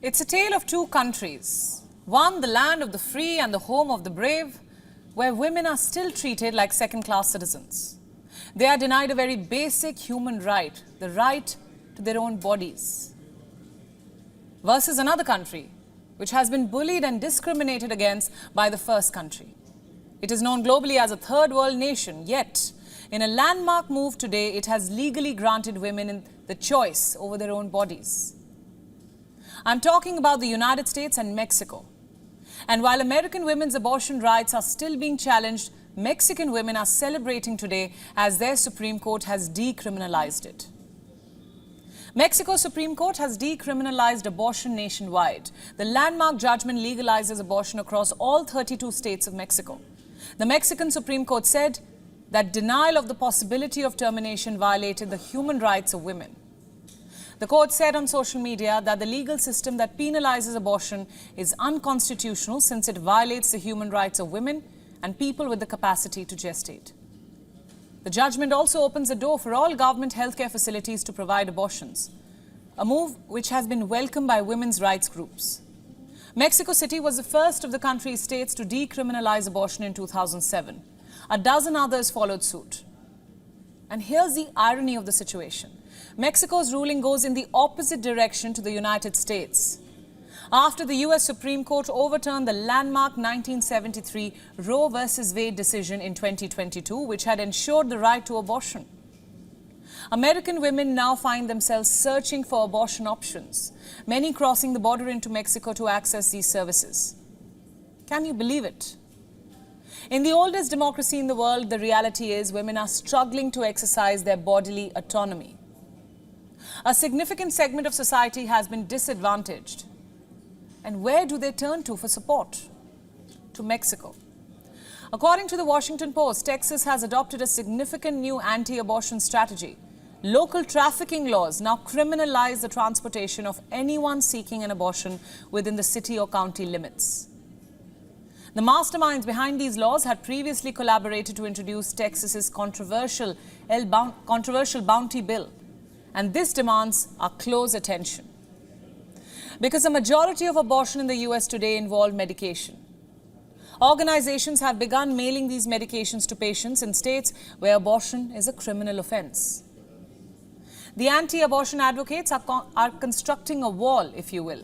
It's a tale of two countries. One, the land of the free and the home of the brave, where women are still treated like second-class citizens. They are denied a very basic human right, the right to their own bodies. Versus another country, which has been bullied and discriminated against by the first country. It is known globally as a third world nation, yet in a landmark move today, it has legally granted women the choice over their own bodies. I'm talking about the United States and Mexico. And while American women's abortion rights are still being challenged, Mexican women are celebrating today as their Supreme Court has decriminalized it. Mexico's Supreme Court has decriminalized abortion nationwide. The landmark judgment legalizes abortion across all 32 states of Mexico. The Mexican Supreme Court said that denial of the possibility of termination violated the human rights of women. The court said on social media that the legal system that penalizes abortion is unconstitutional since it violates the human rights of women and people with the capacity to gestate. The judgment also opens the door for all government healthcare facilities to provide abortions, a move which has been welcomed by women's rights groups. Mexico City was the first of the country's states to decriminalize abortion in 2007. A dozen others followed suit. And here's the irony of the situation. Mexico's ruling goes in the opposite direction to the United States. After the US Supreme Court overturned the landmark 1973 Roe versus Wade decision in 2022, which had ensured the right to abortion. American women now find themselves searching for abortion options, many crossing the border into Mexico to access these services. Can you believe it? In the oldest democracy in the world, the reality is women are struggling to exercise their bodily autonomy. A significant segment of society has been disadvantaged. And where do they turn to for support? To Mexico. According to the Washington Post, Texas has adopted a significant new anti-abortion strategy. Local trafficking laws now criminalize the transportation of anyone seeking an abortion within the city or county limits. The masterminds behind these laws had previously collaborated to introduce Texas's controversial bounty bill. And this demands our close attention. Because a majority of abortion in the US today involve medication. Organizations have begun mailing these medications to patients in states where abortion is a criminal offense. The anti-abortion advocates are constructing a wall, if you will.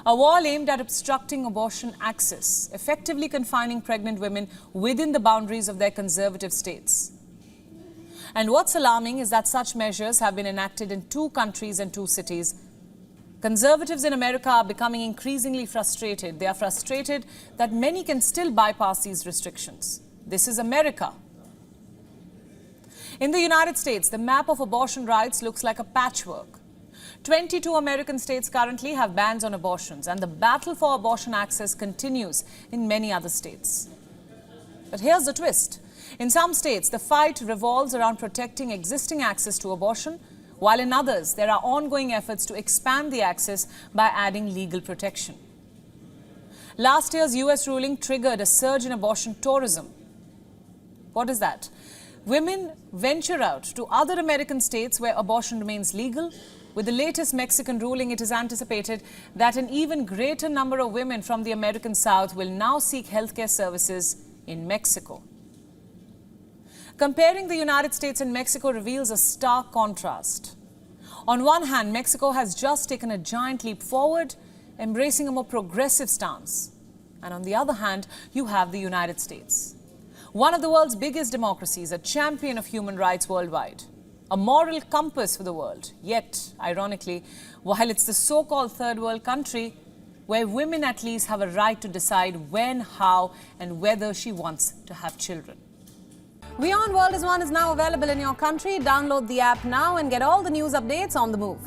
A wall aimed at obstructing abortion access, effectively confining pregnant women within the boundaries of their conservative states. And what's alarming is that such measures have been enacted in 2 countries and 2 cities. Conservatives in America are becoming increasingly frustrated. They are frustrated that many can still bypass these restrictions. This is America. In the United States, the map of abortion rights looks like a patchwork. 22 American states currently have bans on abortions, and the battle for abortion access continues in many other states. But here's the twist. In some states, the fight revolves around protecting existing access to abortion, while in others, there are ongoing efforts to expand the access by adding legal protection. Last year's US ruling triggered a surge in abortion tourism. What is that? Women venture out to other American states where abortion remains legal. With the latest Mexican ruling, it is anticipated that an even greater number of women from the American South will now seek healthcare services in Mexico. Comparing the United States and Mexico reveals a stark contrast. On one hand, Mexico has just taken a giant leap forward, embracing a more progressive stance. And on the other hand, you have the United States, one of the world's biggest democracies, a champion of human rights worldwide, a moral compass for the world. Yet, ironically, while it's the so-called third world country, where women at least have a right to decide when, how, and whether she wants to have children. WION World is now available in your country. Download the app now and get all the news updates on the move.